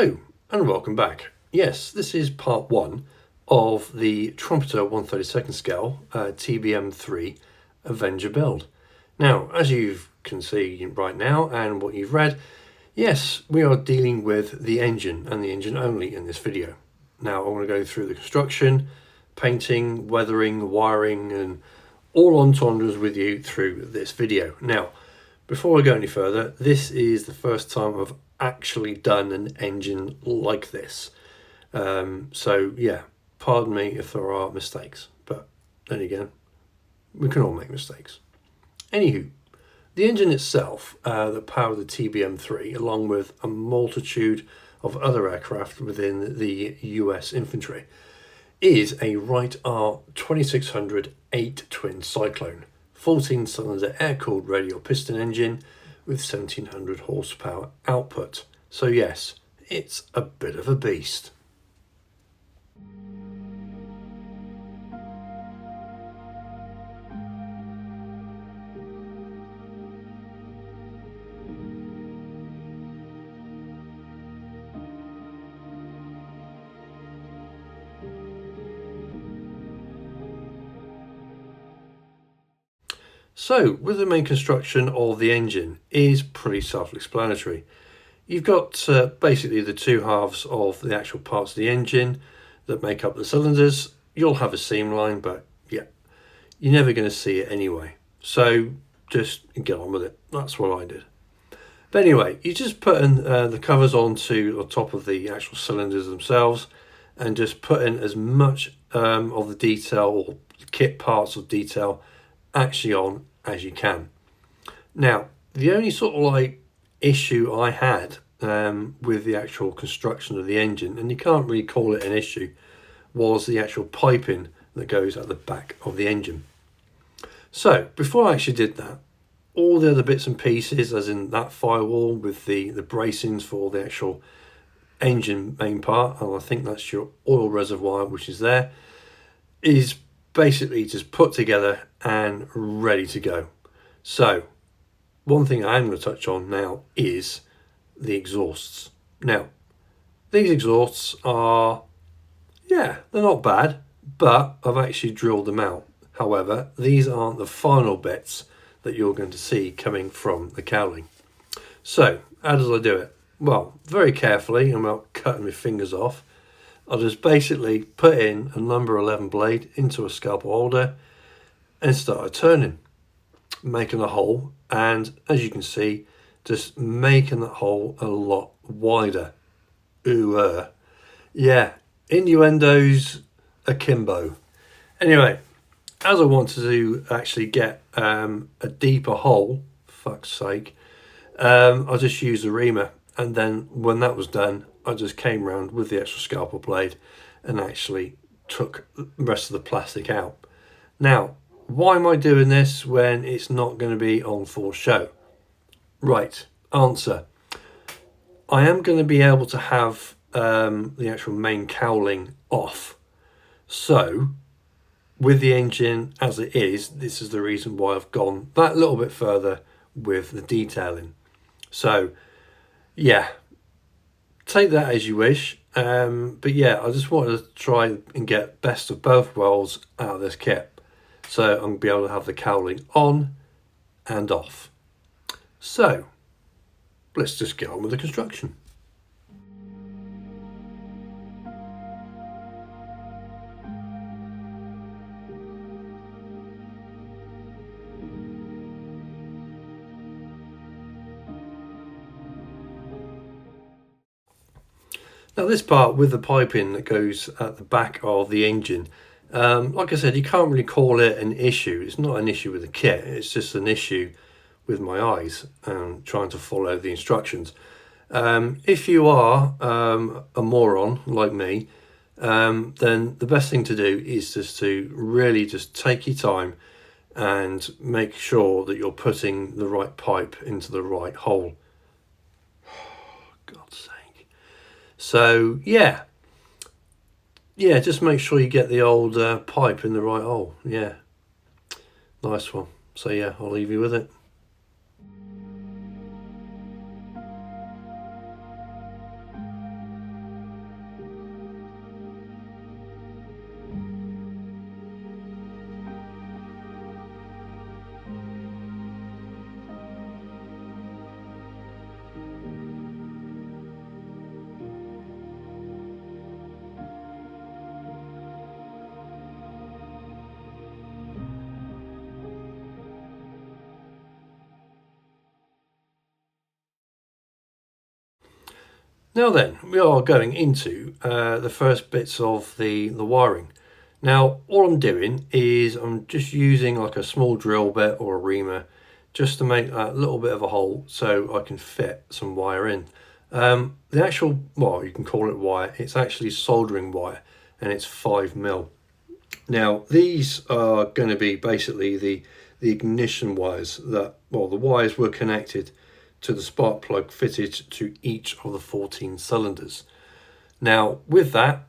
Hello and welcome back. Yes, this is part 1 of the Trumpeter 1/32 scale TBM3 Avenger build. Now, as you can see right now and what you've read, yes, we are dealing with the engine and the engine only in this video. Now, I want to go through the construction, painting, weathering, wiring and all entendres with you through this video. Now, before I go any further, this is the first time I've actually done an engine like this. So yeah, pardon me if there are mistakes, but then again, we can all make mistakes. Anywho, the engine itself that powered the TBM3, along with a multitude of other aircraft within the US infantry, is a Wright R2600 8-twin Cylone, 14-cylinder air-cooled radial piston engine with 1700 horsepower output. So yes, it's a bit of a beast. So, with the main construction of the engine is pretty self-explanatory. You've got basically the two halves of the actual parts of the engine that make up the cylinders. You'll have a seam line, but yeah, you're never going to see it anyway. So just get on with it. That's what I did. But anyway, you just put in the covers onto the top of the actual cylinders themselves and just put in as much of the detail or kit parts of detail actually on as you can. Now, the only sort of like issue I had with the actual construction of the engine, and you can't really call it an issue, was the actual piping that goes at the back of the engine. So before I actually did that, all the other bits and pieces, as in that firewall with the bracings for the actual engine main part, and I think that's your oil reservoir which is there, is basically just put together and ready to go. So one thing I'm going to touch on now is the exhausts. Now, these exhausts are, yeah, they're not bad, but I've actually drilled them out. However, these aren't the final bits that you're going to see coming from the cowling. So, how does I do it? Well, very carefully and without cutting my fingers off, I'll just basically put in a number 11 blade into a scalpel holder and start turning, making a hole, and as you can see, just making that hole a lot wider. Ooh, yeah, innuendos akimbo. Anyway, as I wanted to actually get a deeper hole, fuck's sake, I just used a reamer, and then when that was done, I just came round with the extra scalpel blade and actually took the rest of the plastic out. Now, why am I doing this when it's not going to be on full show? Right, answer. I am going to be able to have the actual main cowling off. So, with the engine as it is, this is the reason why I've gone that little bit further with the detailing. So, yeah, take that as you wish. But yeah, I just wanted to try and get best of both worlds out of this kit. So I'm going to be able to have the cowling on and off. So let's just get on with the construction. Now this part with the piping that goes at the back of the engine, like I said, you can't really call it an issue. It's not an issue with the kit, it's just an issue with my eyes and trying to follow the instructions. If you are a moron like me, then the best thing to do is just to really just take your time and make sure that you're putting the right pipe into the right hole. God's sake. So yeah, just make sure you get the old pipe in the right hole. Yeah, nice one. So yeah, I'll leave you with it. Now then, we are going into the first bits of the wiring. Now, all I'm doing is I'm just using like a small drill bit or a reamer just to make a little bit of a hole so I can fit some wire in. The actual, well, you can call it wire, it's actually soldering wire, and it's 5mm. Now, these are going to be basically the ignition wires that, well, the wires were connected to the spark plug fitted to each of the 14 cylinders. Now, with that,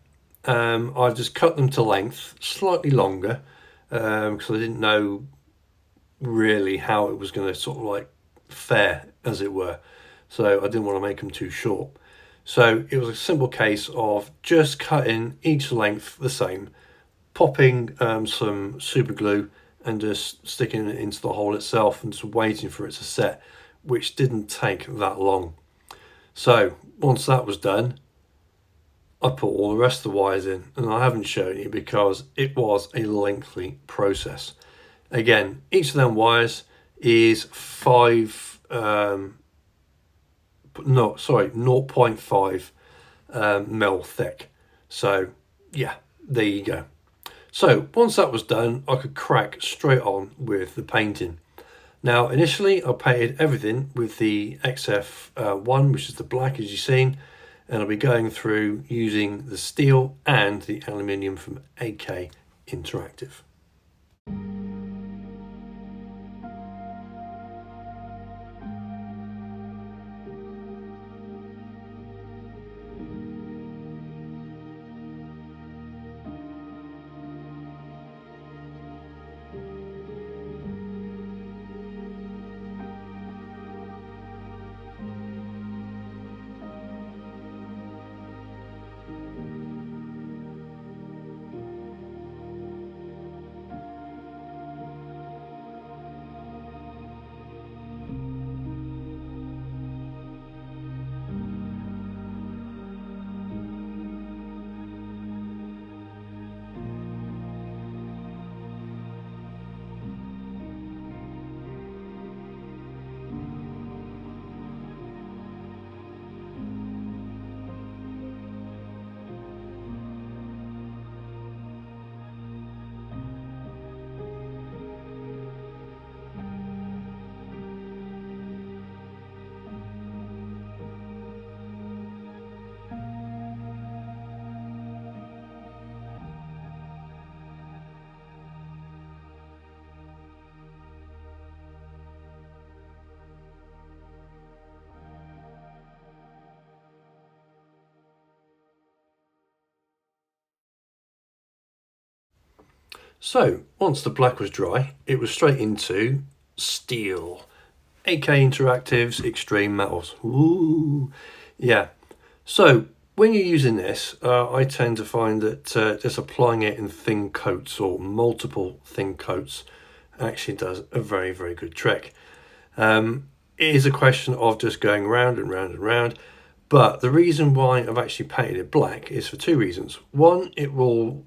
I've just cut them to length, slightly longer, because I didn't know really how it was going to sort of like fare, as it were. So I didn't want to make them too short. So it was a simple case of just cutting each length the same, popping some super glue and just sticking it into the hole itself and just waiting for it to set, which didn't take that long. So once that was done, I put all the rest of the wires in, and I haven't shown you because it was a lengthy process. Again, each of them wires is 0.5 mil thick. So yeah, there you go. So once that was done, I could crack straight on with the painting. Now, initially I painted everything with the XF1, which is the black as you've seen, and I'll be going through using the steel and the aluminium from AK Interactive. So once the black was dry, it was straight into steel. AK Interactive's Extreme Metals. Ooh, yeah. So when you're using this, I tend to find that just applying it in thin coats or multiple thin coats actually does a very, very good trick. It is a question of just going round and round and round. But the reason why I've actually painted it black is for two reasons. One, it will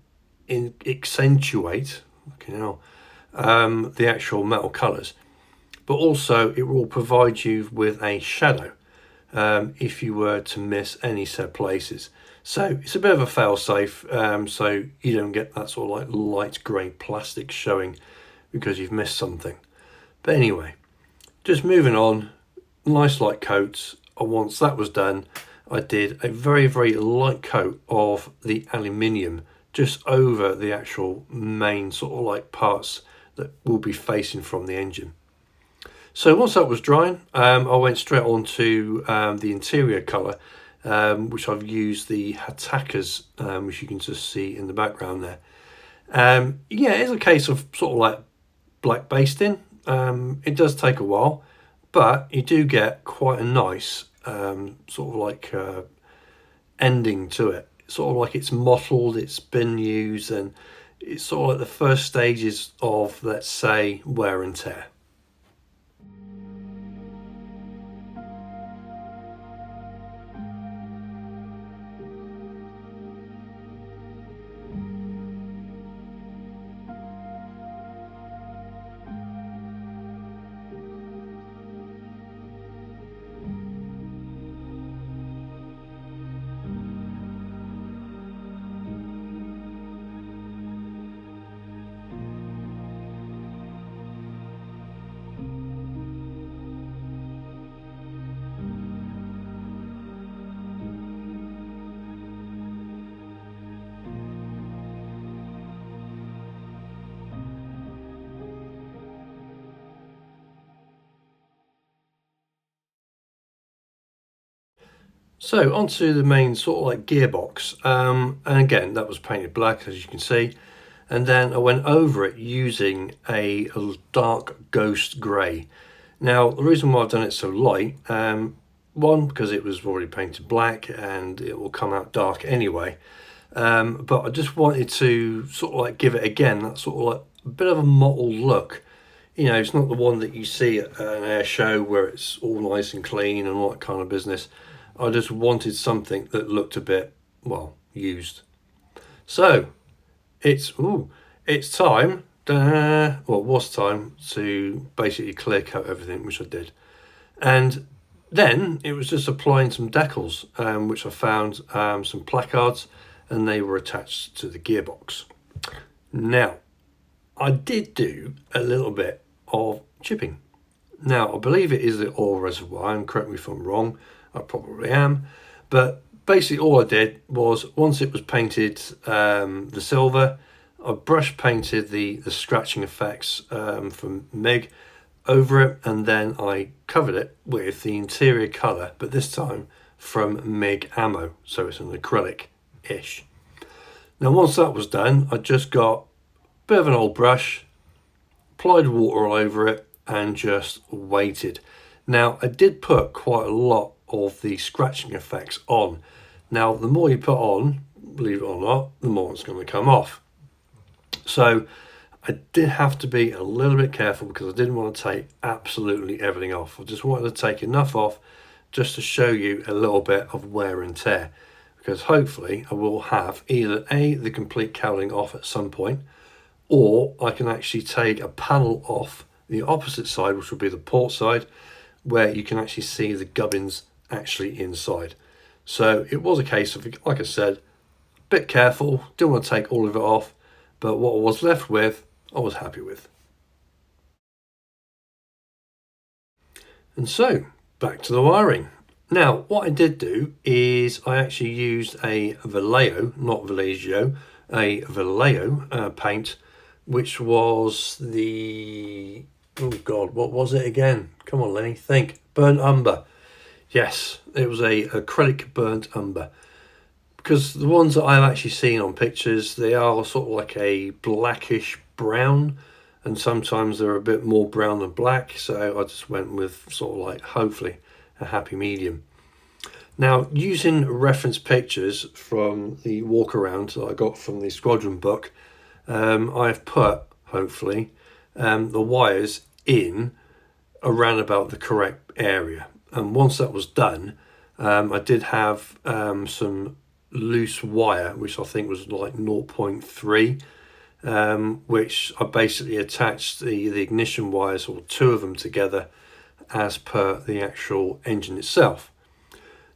accentuate the actual metal colours, but also it will provide you with a shadow if you were to miss any said places. So it's a bit of a fail-safe, so you don't get that sort of like light grey plastic showing because you've missed something. But anyway, just moving on, nice light coats. And once that was done, I did a very, very light coat of the aluminium just over the actual main sort of like parts that will be facing from the engine. So once that was drying, I went straight on to the interior colour, which I've used the Hatakas, which you can just see in the background there. Yeah, it's a case of sort of like black basting. It does take a while, but you do get quite a nice sort of like ending to it. Sort of like it's mottled, it's been used, and it's sort of like the first stages of, let's say, wear and tear. So onto the main sort of like gearbox, and again that was painted black, as you can see, and then I went over it using a dark ghost grey. Now the reason why I've done it so light, one, because it was already painted black and it will come out dark anyway, but I just wanted to sort of like give it again that sort of like a bit of a mottled look. You know, it's not the one that you see at an air show where it's all nice and clean and all that kind of business. I just wanted something that looked a bit, well, used. So it's time, well, it was time to basically clear coat everything, which I did. And then it was just applying some decals, which I found some placards, and they were attached to the gearbox. Now, I did do a little bit of chipping. Now, I believe it is the oil reservoir, and correct me if I'm wrong, I probably am. But basically all I did was, once it was painted the silver, I brush painted the scratching effects from MIG over it, and then I covered it with the interior colour, but this time from MIG ammo, so it's an acrylic-ish. Now once that was done, I just got a bit of an old brush, applied water all over it, and just waited. Now I did put quite a lot of the scratching effects on. Now the more you put on, believe it or not, the more it's going to come off. So I did have to be a little bit careful because I didn't want to take absolutely everything off. I just wanted to take enough off just to show you a little bit of wear and tear, because hopefully I will have either the complete cowling off at some point, or I can actually take a panel off the opposite side, which will be the port side, where you can actually see the gubbins actually inside. So it was a case of, like I said, a bit careful, didn't want to take all of it off, but what I was left with, I was happy with. And so, back to the wiring. Now, what I did do is I actually used a Vallejo, not Vallejo, a Vallejo paint, which was the, oh God, what was it again? Come on, Lenny, think. Burnt umber. Yes, it was a acrylic burnt umber. Because the ones that I've actually seen on pictures, they are sort of like a blackish brown, and sometimes they're a bit more brown than black, so I just went with sort of like, hopefully, a happy medium. Now, using reference pictures from the walk around that I got from the Squadron book, I've put, hopefully, the wires in around about the correct area. And once that was done, I did have some loose wire, which I think was like 0.3, which I basically attached the ignition wires, or two of them together, as per the actual engine itself.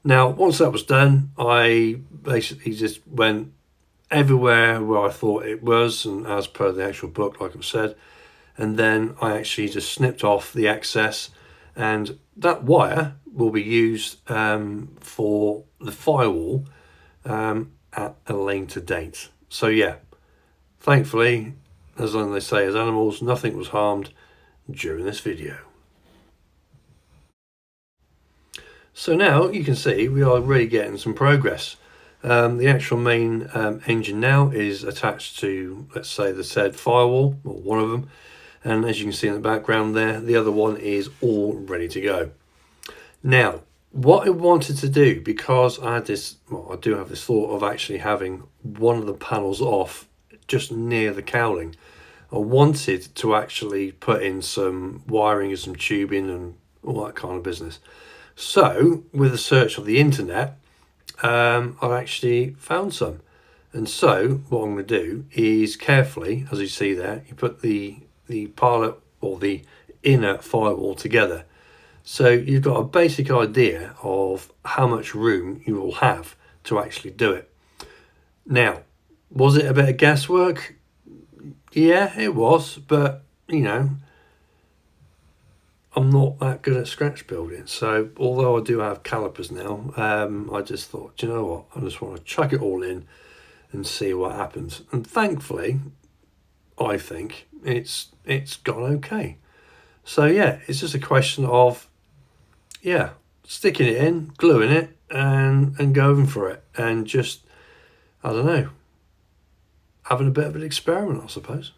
Now, once that was done, I basically just went everywhere where I thought it was, and as per the actual book, like I've said, and then I actually just snipped off the excess, and that wire will be used for the firewall at a later date. So yeah, thankfully, as they say as animals, nothing was harmed during this video. So now you can see we are really getting some progress. The actual main engine now is attached to, let's say, the said firewall, or one of them, and as you can see in the background there, the other one is all ready to go. Now, what I wanted to do, because I had this, well, I do have this thought of actually having one of the panels off just near the cowling. I wanted to actually put in some wiring and some tubing and all that kind of business. So, with a search of the internet, I've actually found some. And so, what I'm going to do is carefully, as you see there, you put the pilot or the inner firewall together. So you've got a basic idea of how much room you will have to actually do it. Now, was it a bit of guesswork? Yeah, it was, but you know, I'm not that good at scratch building. So although I do have calipers now, I just thought, do you know what? I just want to chuck it all in and see what happens. And thankfully, I think it's gone okay. So yeah, it's just a question of, yeah, sticking it in, gluing it, and going for it, and just, I don't know, having a bit of an experiment, I suppose.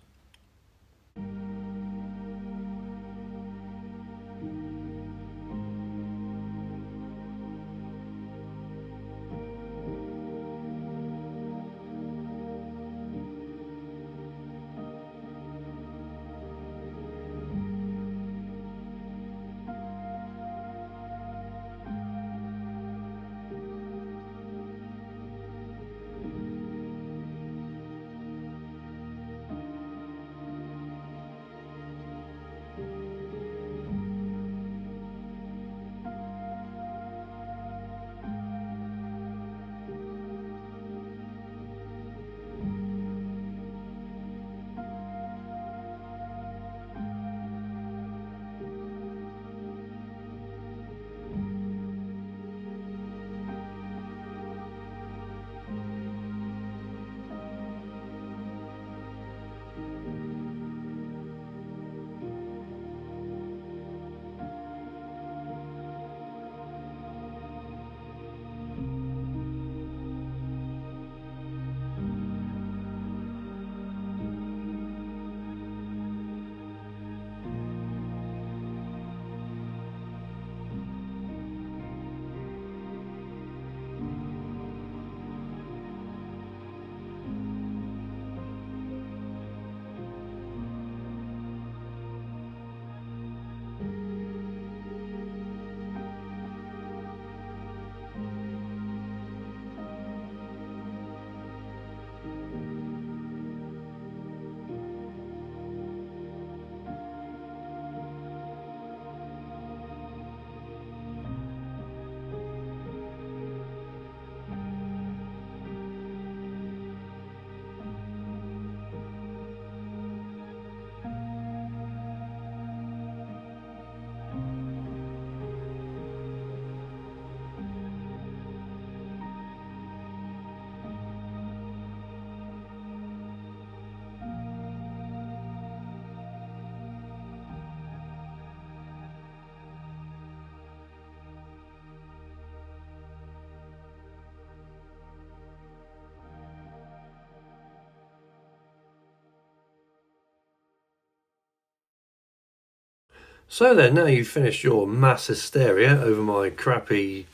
So then, now you've finished your mass hysteria over my crappy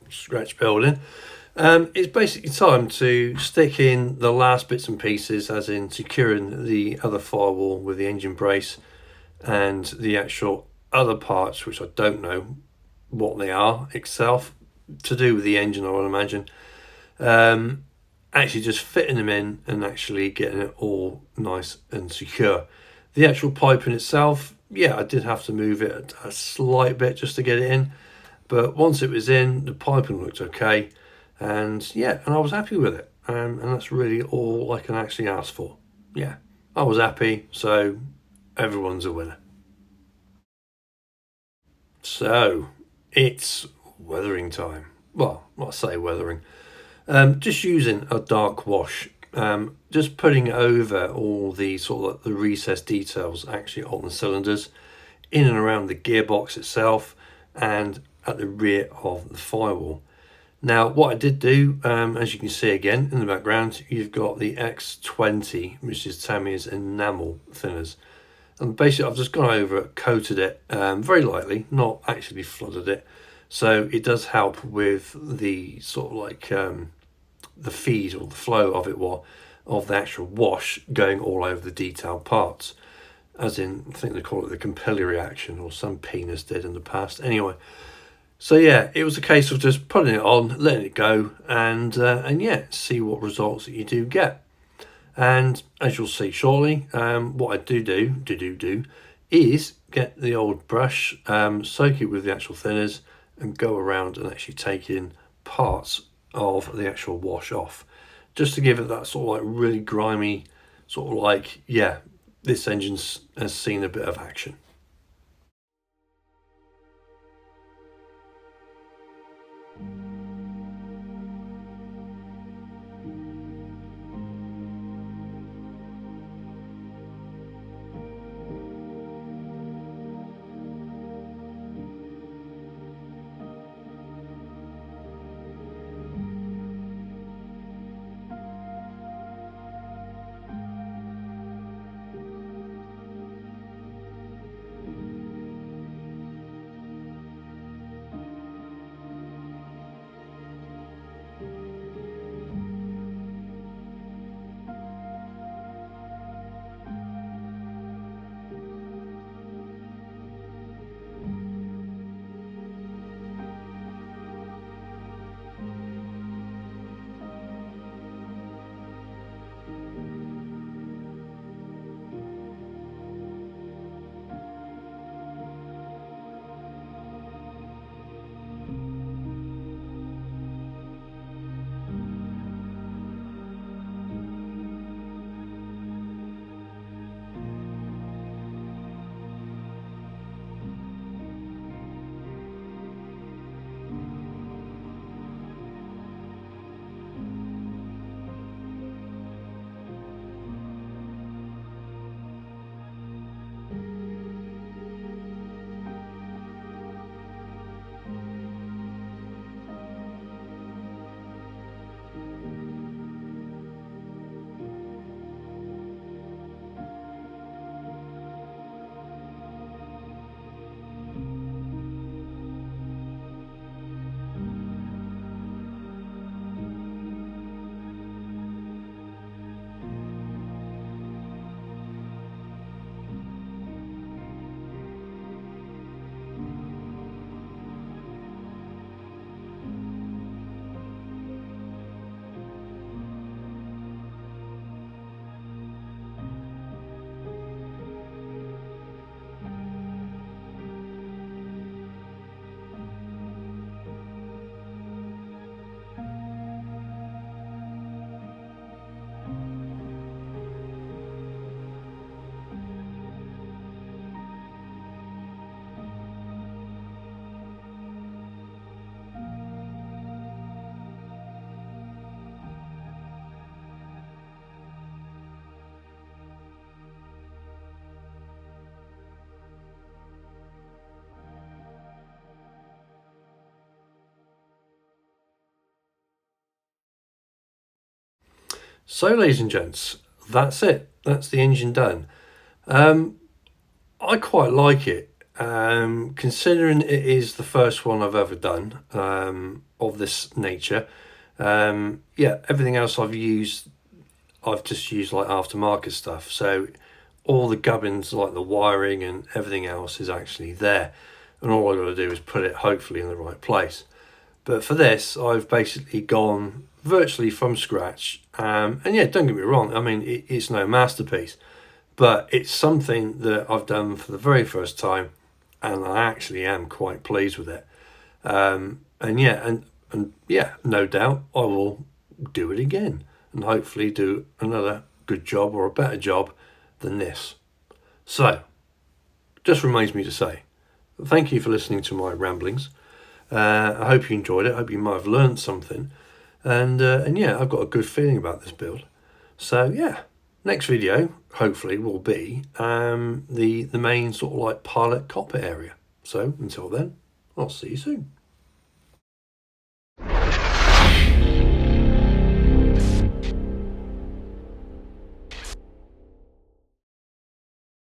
scratch building, it's basically time to stick in the last bits and pieces, as in securing the other firewall with the engine brace and the actual other parts, which I don't know what they are itself, to do with the engine, I would imagine. Actually just fitting them in and actually getting it all nice and secure. The actual piping itself, yeah, I did have to move it a slight bit just to get it in, but once it was in, the piping looked okay, and yeah, and I was happy with it, and that's really all I can actually ask for. Yeah, I was happy, so everyone's a winner. So it's weathering time. Well, I say weathering. Just using a dark wash, just putting over all the sort of like the recessed details actually on the cylinders, in and around the gearbox itself, and at the rear of the firewall. Now, what I did do, as you can see again in the background, you've got the X20, which is Tamiya's enamel thinners. And basically, I've just gone over it, coated it very lightly, not actually flooded it. So it does help with the sort of like the feed or the flow of it, of the actual wash going all over the detailed parts. As in, I think they call it the capillary action, or some penis did in the past. Anyway, so yeah, it was a case of just putting it on, letting it go, and yeah, see what results that you do get. And as you'll see shortly, what I do is get the old brush, soak it with the actual thinners, and go around and actually take in parts of the actual wash off, just to give it that sort of like really grimy, sort of like, yeah, this engine has seen a bit of action. So ladies and gents, that's it. That's the engine done. I quite like it, considering it is the first one I've ever done of this nature. Yeah, everything else I've just used like aftermarket stuff. So all the gubbins, like the wiring and everything else, is actually there. And all I've got to do is put it hopefully in the right place. But for this, I've basically gone virtually from scratch. And yeah, don't get me wrong, I mean, it's no masterpiece, but it's something that I've done for the very first time, and I actually am quite pleased with it. And yeah, no doubt I will do it again and hopefully do another good job or a better job than this. So, just remains me to say thank you for listening to my ramblings. I hope you enjoyed it. I hope you might have learned something. And yeah, I've got a good feeling about this build. So yeah, next video hopefully will be the main sort of like pilot cockpit area. So until then, I'll see you soon.